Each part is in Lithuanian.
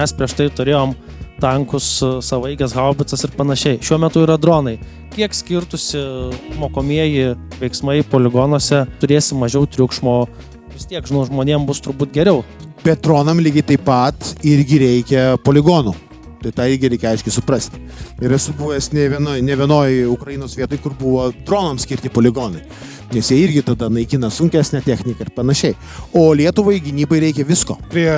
mes prieš tai turėjom tankus, savaeigės haubicas ir panašiai. Šiuo metu yra dronai. Kiek skirtusi mokomieji veiksmai poligonuose, turėsi mažiau triukšmo, vis tiek, žmonėms bus turbūt geriau. Bet dronam lygiai taip pat irgi reikia poligonų. Tai tą irgi reikia aiškiai suprasti. Ir esu buvęs ne vienoj Ukrainos vietoj, kur buvo dronams skirti poligonai. Nes jie irgi tada naikina sunkesnę techniką ir panašiai. O Lietuvai gynybai reikia visko. Prie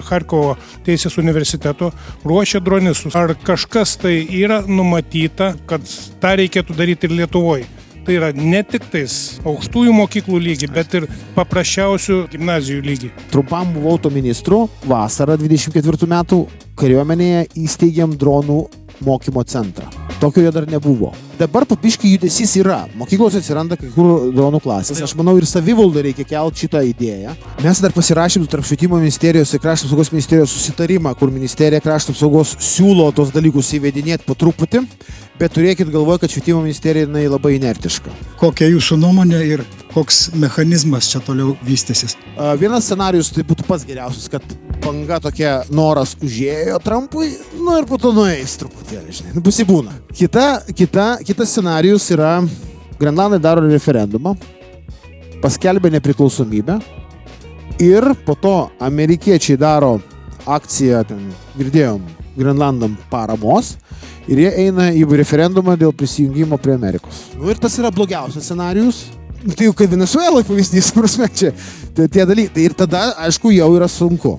Charkovo teisės universiteto ruošia dronistus. Ar kažkas tai yra numatyta, kad tą reikėtų daryti ir Lietuvoje? Tai yra ne tik tais aukštųjų mokyklų lygi, bet ir paprasčiausių gimnazijų lygi. Trumpam buvau to ministru, vasarą 24 metų kariuomenėje įsteigėm dronų mokymo centrą. Tokio jo dar nebuvo. Dabar papiškai judesys yra. Mokyklos atsiranda kai kur dronų klasės. Aš manau, ir savivaldą reikia kelti šitą idėją. Mes dar pasirašėm tarp Švietimo ministerijos ir Krašto apsaugos ministerijos susitarimą, kur ministerija Krašto apsaugos siūlo tos dalykus įvedinėti po truputį, bet turėkit galvoje, kad Švietimo ministerija labai inertiška. Kokia jūsų nuomonė ir koks mechanizmas čia toliau vystysis? Vienas scenarijus tai būtų pats geriausias, kad banga tokia noras užėjo Trumpui, ir po to nueis truputėlį, žinai, pasibūna. Kitas scenarijus yra, Grenlandai daro referendumą, paskelbė nepriklausomybę ir po to amerikiečiai daro akciją, ten girdėjom, Grenlandam paramos ir jie eina į referendumą dėl prisijungimo prie Amerikos. Ir tas yra blogiausias scenarijus. Tai jau kaip Venesuelai pavyzdys, prasme čia tie dalykai. Ir tada, aišku, jau yra sunku.